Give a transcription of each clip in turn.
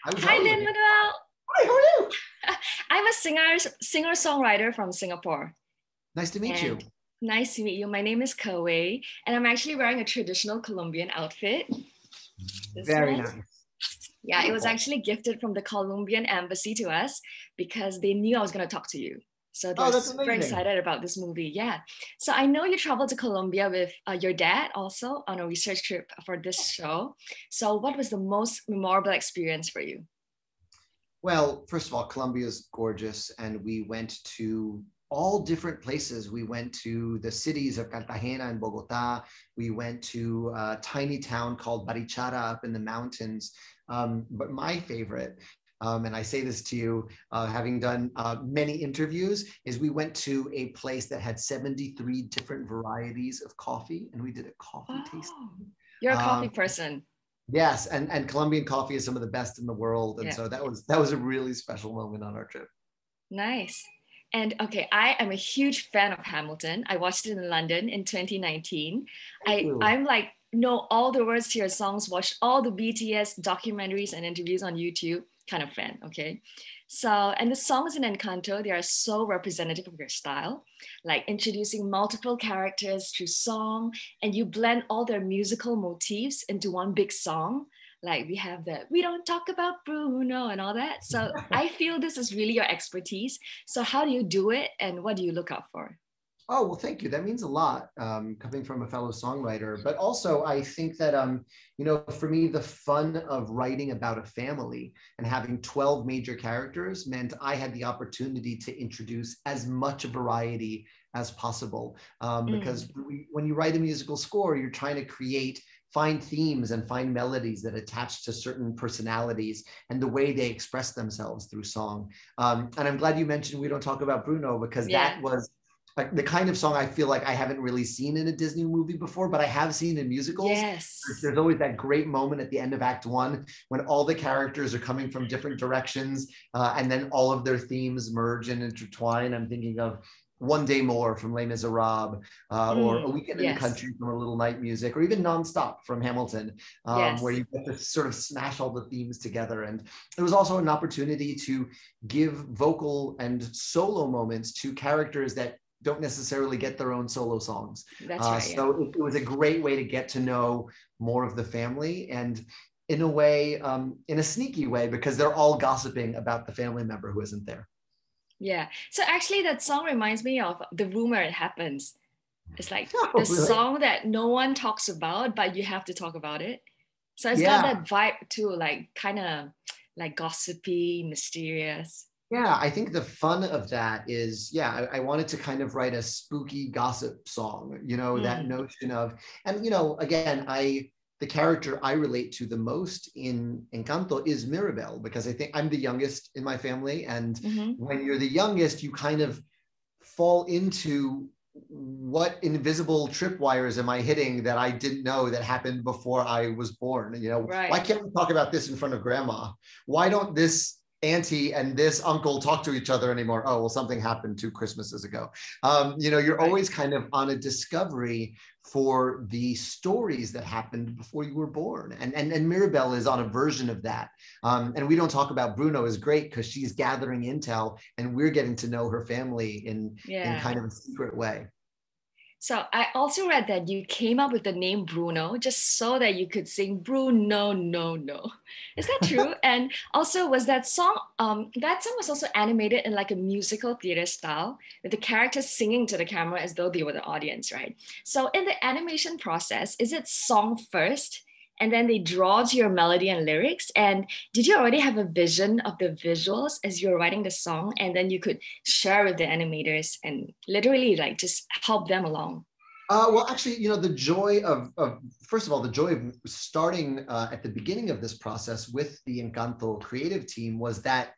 How Hi, are you? Lin Manuel. Hi, how are you? I'm a singer-songwriter from Singapore. Nice to meet you. And nice to meet you. My name is Kewei, and I'm actually wearing a traditional Colombian outfit. This Very one. nice. Yeah, it was Beautiful. actually gifted from the Colombian embassy to us because they knew I was going to talk to you. So they're Oh, that's super amazing. excited about this movie. Yeah. So I know you traveled to Colombia with your dad also on a research trip for this show. So what was the most memorable experience for you? Well, first of all, Colombia is gorgeous, and we went to all different places. We went to the cities of Cartagena and Bogota. We went to a tiny town called Barichara up in the mountains. But my favorite, and I say this to you, having done many interviews, is we went to a place that had 73 different varieties of coffee, and we did a coffee Oh, tasting. you're a coffee Um, person. Yes, and Colombian coffee is some of the best in the world, and Yeah. so that was a really special moment on our trip. Nice. And okay, I am a huge fan of Hamilton. I watched it in London in 2019. Thank you. I'm like know all the words to your songs, watched all the BTS documentaries and interviews on YouTube, kind of fan, okay? So, and the songs in Encanto, they are so representative of your style, like introducing multiple characters through song, and you blend all their musical motifs into one big song. Like we have the we don't talk about Bruno and all that. So I feel this is really your expertise. So how do you do it and what do you look out for? Oh, well, thank you. That means a lot, coming from a fellow songwriter. But also, I think that, for me, the fun of writing about a family and having 12 major characters meant I had the opportunity to introduce as much variety as possible. Because Mm, when you write a musical score, you're trying to find themes and find melodies that attach to certain personalities and the way they express themselves through song. And I'm glad you mentioned We Don't Talk About Bruno, because yeah. that was like the kind of song I feel like I haven't really seen in a Disney movie before, but I have seen in musicals. Yes. There's always that great moment at the end of Act One when all the characters are coming from different directions, and then all of their themes merge and intertwine. I'm thinking of One Day More from Les Miserables, or A Weekend in the Yes. Country from A Little Night Music, or even Nonstop from Hamilton, where Yes. you get to sort of smash all the themes together. And it was also an opportunity to give vocal and solo moments to characters that don't necessarily get their own solo songs. That's right. Yeah. So it was a great way to get to know more of the family, and in a way, in a sneaky way, because they're all gossiping about the family member who isn't there. Yeah. So actually that song reminds me of The Rumor It Happens. It's like Oh, the really? song that no one talks about, but you have to talk about it. So it's got Yeah. that vibe too, like kind of like gossipy, mysterious. Yeah, I think the fun of that is, yeah, I wanted to kind of write a spooky gossip song, that Mm, notion of, and, again, the character I relate to the most in Encanto is Mirabel, because I think I'm the youngest in my family. And mm-hmm. when you're the youngest, you kind of fall into what invisible tripwires am I hitting that I didn't know that happened before I was born? Why Right. can't we talk about this in front of grandma? Why don't this auntie and this uncle talk to each other anymore? Oh, well, something happened 2 Christmases ago. You're Right. always kind of on a discovery for the stories that happened before you were born. And Mirabelle is on a version of that. And We Don't Talk About Bruno is great because she's gathering intel and we're getting to know her family in Yeah. kind of a secret way. So I also read that you came up with the name Bruno just so that you could sing Bruno, no, no. Is that true? And also, was that song was also animated in like a musical theater style with the characters singing to the camera as though they were the audience, right? So in the animation process, is it song first and then they draw to your melody and lyrics? And did you already have a vision of the visuals as you were writing the song and then you could share with the animators and literally like just help them along? Well, actually, the joy of first of all, the joy of starting at the beginning of this process with the Encanto creative team was that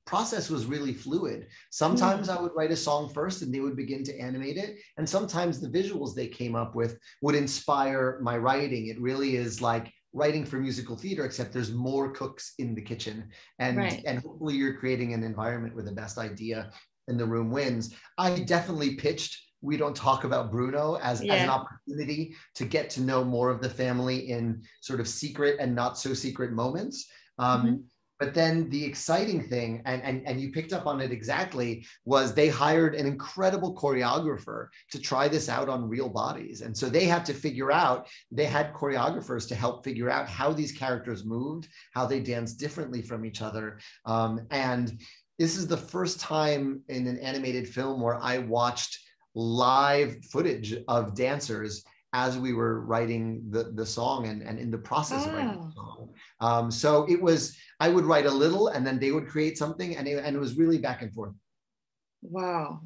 process was really fluid. Sometimes Mm, I would write a song first and they would begin to animate it. And sometimes the visuals they came up with would inspire my writing. It really is like writing for musical theater, except there's more cooks in the kitchen. And, right. and hopefully you're creating an environment where the best idea in the room wins. I definitely pitched We Don't Talk About Bruno as an Yeah. opportunity to get to know more of the family in sort of secret and not so secret moments. Mhm. But then the exciting thing, and you picked up on it exactly, was they hired an incredible choreographer to try this out on real bodies. And so they had to figure out, they had choreographers to help figure out how these characters moved, how they danced differently from each other. And this is the first time in an animated film where I watched live footage of dancers as we were writing the song and in the process of writing the song. So it was, I would write a little and then they would create something, and it was really back and forth. Wow.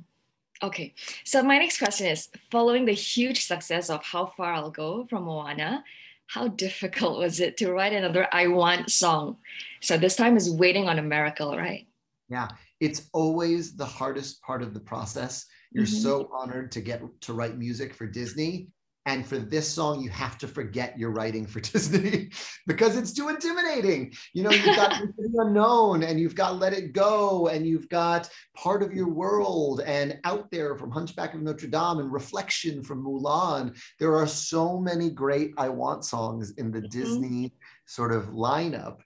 Okay. So my next question is, following the huge success of How Far I'll Go from Moana, how difficult was it to write another I Want song? So this time is Waiting on a Miracle, right? Yeah, it's always the hardest part of the process. You're so honored to get to write music for Disney. And for this song, you have to forget you're writing for Disney because it's too intimidating. You know, you've got the unknown, and you've got Let It Go, and you've got Part of Your World, and Out There from Hunchback of Notre Dame, and Reflection from Mulan. There are so many great I Want songs in the Disney sort of lineup.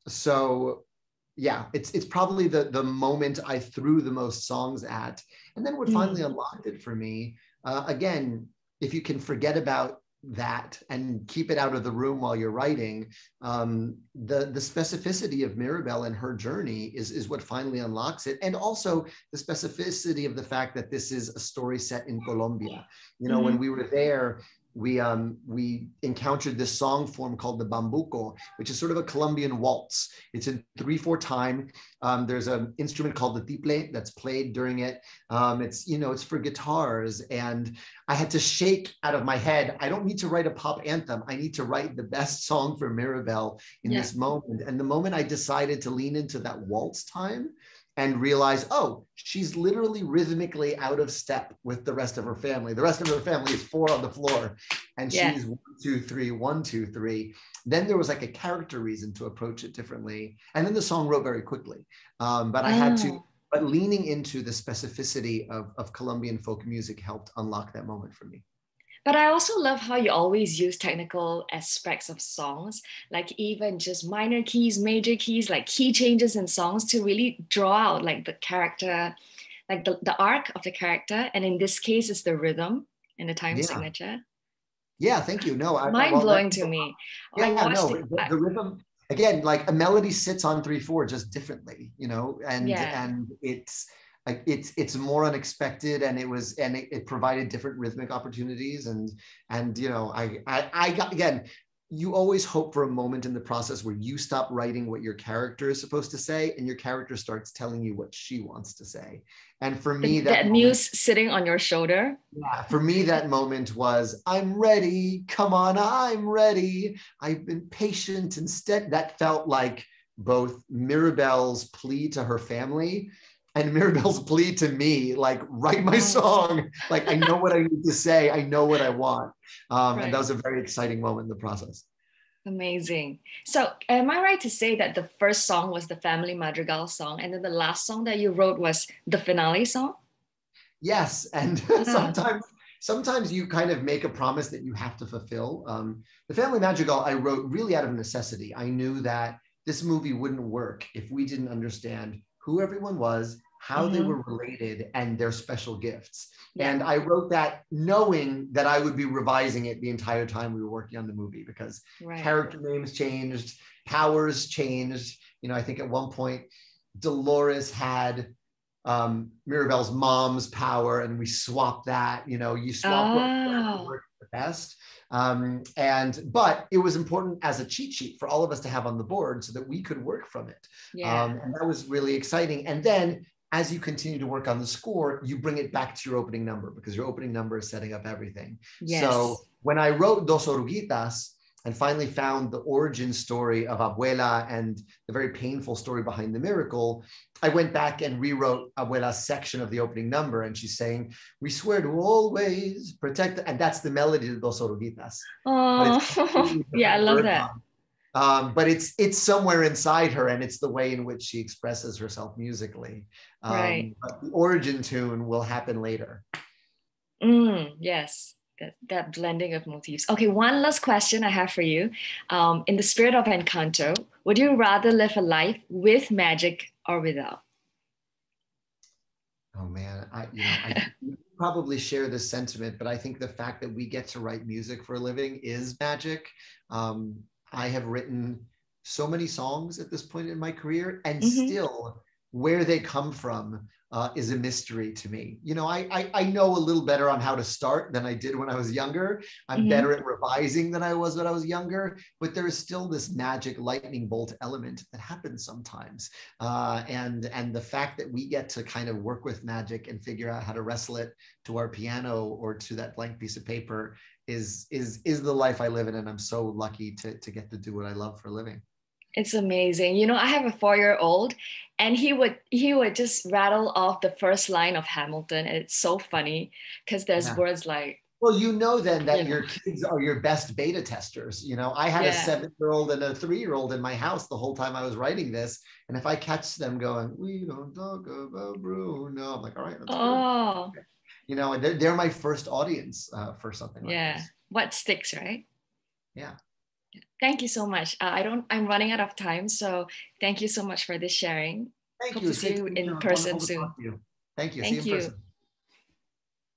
So yeah, it's probably the moment I threw the most songs at. And then what finally unlocked it for me, again, if you can forget about that and keep it out of the room while you're writing, the specificity of Mirabel and her journey is what finally unlocks it. And also the specificity of the fact that this is a story set in Colombia. You know, when we were there, we encountered this song form called the bambuco, which is sort of a Colombian waltz. It's in 3/4 time. There's an instrument called the tiple that's played during it. It's, you know, it's for guitars. And I had to shake out of my head, I don't need to write a pop anthem. I need to write the best song for Mirabel in this moment. And the moment I decided to lean into that waltz time and realize, oh, she's literally rhythmically out of step with the rest of her family. The rest of her family is 4 on the floor, and she's 1, 2, 3, 1, 2, 3. Then there was like a character reason to approach it differently. And then the song wrote very quickly. But I had to, but leaning into the specificity of Colombian folk music helped unlock that moment for me. But I also love how you always use technical aspects of songs, like even just minor keys, major keys, like key changes in songs to really draw out like the character, like the arc of the character. And in this case, it's the rhythm and the time signature. Yeah, thank you. No, mind blowing to me. Yeah, no, the rhythm, again, like a melody sits on 3/4 just differently, you know, and it's more unexpected, and it provided different rhythmic opportunities, and you know, I got, again, you always hope for a moment in the process where you stop writing what your character is supposed to say and your character starts telling you what she wants to say. And for me, that muse sitting on your shoulder. Yeah, for me, that moment was, I'm ready, come on, I'm ready, I've been patient instead. That felt like both Mirabel's plea to her family and Mirabel's plea to me, like, write my song. Like, I know what I need to say. I know what I want. And that was a very exciting moment in the process. Amazing. So am I right to say that the first song was the Family Madrigal song, and then the last song that you wrote was the finale song? Yes. And sometimes you kind of make a promise that you have to fulfill. The Family Madrigal I wrote really out of necessity. I knew that this movie wouldn't work if we didn't understand who everyone was, how they were related, and their special gifts. And I wrote that knowing that I would be revising it the entire time we were working on the movie, because character names changed, powers changed. You know, I think at one point Dolores had Mirabel's mom's power, and we swapped that. You know, you swap what works the best. But it was important as a cheat sheet for all of us to have on the board so that we could work from it. And that was really exciting. And then as you continue to work on the score, you bring it back to your opening number, because your opening number is setting up everything. So when I wrote Dos Oruguitas and finally found the origin story of Abuela and the very painful story behind the miracle, I went back and rewrote Abuela's section of the opening number, and she's saying, we swear to always protect, and that's the melody of Dos Oruguitas. Oh, yeah, I love that. But it's somewhere inside her, and it's the way in which she expresses herself musically. But the origin tune will happen later. Yes. that blending of motifs. Okay, one last question I have for you. In the spirit of Encanto, would you rather live a life with magic or without? Oh man, I probably share this sentiment, but I think the fact that we get to write music for a living is magic. Um, I have written so many songs at this point in my career, and Mm-hmm, still where they come from is a mystery to me. I know a little better on how to start than I did when I was younger. I'm mm-hmm. better at revising than I was when I was younger, but there is still this magic lightning bolt element that happens sometimes. And the fact that we get to kind of work with magic and figure out how to wrestle it to our piano or to that blank piece of paper is the life I live in, and I'm so lucky to get to do what I love for a living. It's amazing. You know, I have a 4-year-old and he would just rattle off the first line of Hamilton. And it's so funny because there's Yeah. words like, Well, you know then you that know, your kids are your best beta testers. I had a yeah. 7-year-old and a 3-year-old in my house the whole time I was writing this. And if I catch them going, we don't talk about Bruno, I'm like, all right, that's good. Oh, And they're my first audience for something like yeah. this. What sticks, right? Yeah. Thank you so much. I'm running out of time. So thank you so much for this sharing. Thank Hope you. to see Same you to you. in It's wonderful person to soon. talk to you. Thank you. See you Thank in you. person.